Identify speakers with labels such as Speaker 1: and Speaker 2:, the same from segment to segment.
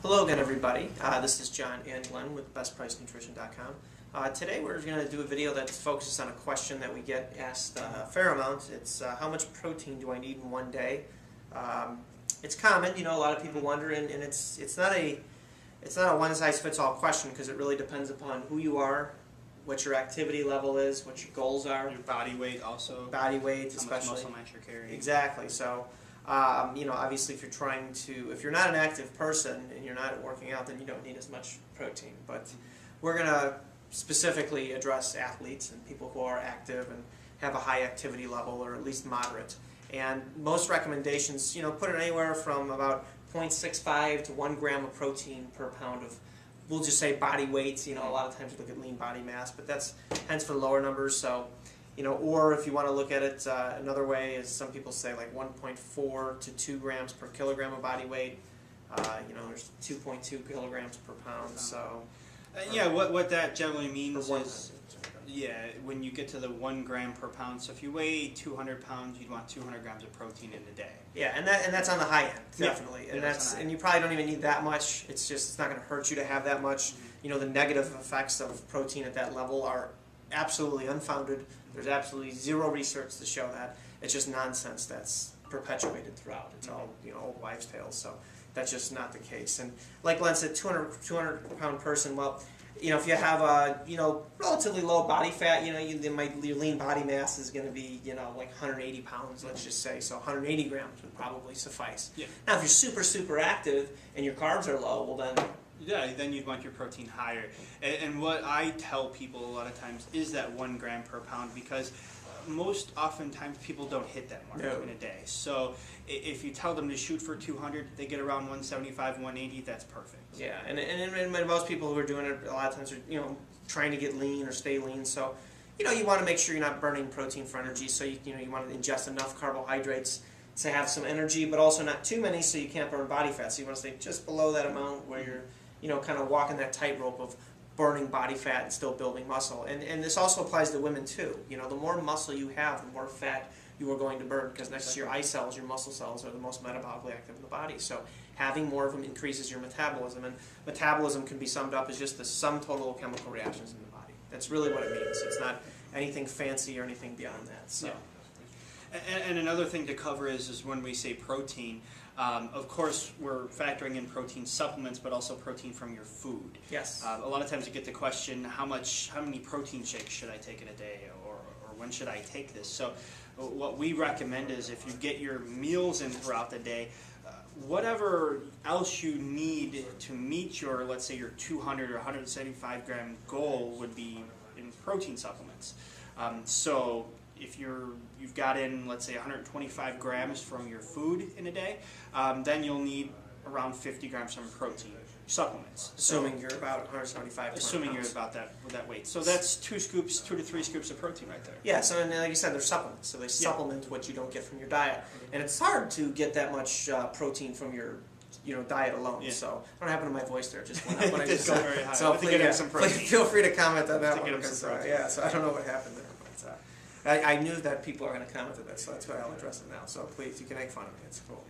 Speaker 1: Hello again, everybody. This is John and Glenn with BestPriceNutrition.com. Today we're going to do a video that focuses on a question that we get asked a fair amount. It's how much protein do I need in one day? It's common, a lot of people wonder, and it's not a one-size-fits-all question because it really depends upon who you are, what your activity level is, what your goals are.
Speaker 2: Your body weight also.
Speaker 1: Body weight,
Speaker 2: how
Speaker 1: especially.
Speaker 2: How much muscle mass you're carrying.
Speaker 1: Exactly. So, obviously if you're not an active person and you're not working out, then you don't need as much protein. But we're going to specifically address athletes and people who are active and have a high activity level or at least moderate. And most recommendations, put it anywhere from about 0.65 to 1 gram of protein per pound of, we'll just say body weight. A lot of times we look at lean body mass, but that's hence for lower numbers. So, or if you want to look at it another way, is some people say like 1.4 to 2 grams per kilogram of body weight. There's 2.2 kilograms per pound. So,
Speaker 2: yeah, what that generally means is, when you get to the 1 gram per pound. So if you weigh 200 pounds, you'd want 200 grams of protein in a day.
Speaker 1: Yeah, and that's on the high end, definitely.
Speaker 2: Yeah,
Speaker 1: and you probably don't even need that much. It's not going to hurt you to have that much. The negative effects of protein at that level are absolutely unfounded. There's absolutely zero research to show that. It's just nonsense that's perpetuated throughout. It's all old wives' tales. So that's just not the case. And like Glenn said, 200 pound person. Well, if you have a relatively low body fat, your lean body mass is going to be like 180 pounds, let's just say. So 180 grams would probably suffice.
Speaker 2: Yeah.
Speaker 1: Now, if you're super active and your carbs are low, well then.
Speaker 2: Yeah, then you'd want your protein higher. And what I tell people a lot of times is that 1 gram per pound, because most oftentimes people don't hit that mark in a day. So if you tell them to shoot for 200, they get around 175, 180, that's perfect.
Speaker 1: Yeah, and most people who are doing it a lot of times are trying to get lean or stay lean. So you want to make sure you're not burning protein for energy. So you want to ingest enough carbohydrates to have some energy, but also not too many so you can't burn body fat. So you want to stay just below that amount where you're kind of walking that tightrope of burning body fat and still building muscle. And this also applies to women too. The more muscle you have, the more fat you are going to burn, because next to your eye cells, your muscle cells are the most metabolically active in the body. So having more of them increases your metabolism. And metabolism can be summed up as just the sum total of chemical reactions in the body. That's really what it means. It's not anything fancy or anything beyond that. So.
Speaker 2: Yeah. And another thing to cover is when we say protein, of course, we're factoring in protein supplements, but also protein from your food.
Speaker 1: Yes.
Speaker 2: A lot of times you get the question, how many protein shakes should I take in a day, or when should I take this? So what we recommend is if you get your meals in throughout the day, whatever else you need to meet your, let's say, your 200 or 175 gram goal would be in protein supplements. So if you've got in, let's say, 125 grams from your food in a day, then you'll need around 50 grams from protein supplements.
Speaker 1: Assuming you're about 175 pounds.
Speaker 2: Assuming you're about that weight. So that's 2 to 3 scoops of protein right there.
Speaker 1: Yeah, so and like you said, they're supplements. So they supplement what you don't get from your diet. And it's hard to get that much protein from your diet alone. Yeah. So I don't know what happened to my voice there. Just went up when I just
Speaker 2: said very high.
Speaker 1: So please feel free to comment on that one.
Speaker 2: Because,
Speaker 1: so I don't know what happened there. But I knew that people are going to comment on that, so that's why I'll address it now. So please, you can make fun of me. It's cool.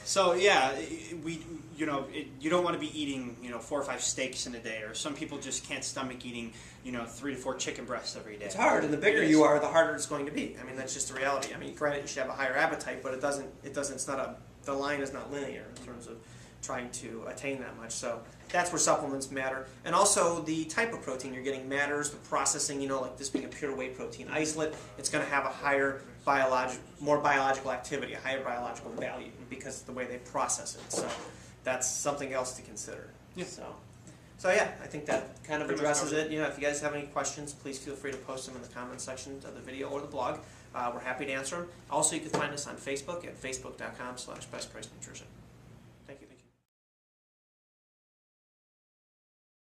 Speaker 2: So yeah, you don't want to be eating 4 or 5 steaks in a day, or some people just can't stomach eating 3 to 4 chicken breasts every day.
Speaker 1: It's hard, and the bigger you are, the harder it's going to be. I mean, that's just the reality. I mean, granted, you should have a higher appetite, but the line is not linear in terms of trying to attain that much. So that's where supplements matter. And also the type of protein you're getting matters, the processing, like this being a pure whey protein isolate, it's going to have a higher more biological activity, a higher biological value because of the way they process it. So that's something else to consider.
Speaker 2: Yeah.
Speaker 1: So yeah, I think that kind of addresses it. If you guys have any questions, please feel free to post them in the comment section of the video or the blog. We're happy to answer them. Also, you can find us on Facebook at facebook.com/bestpricenutrition.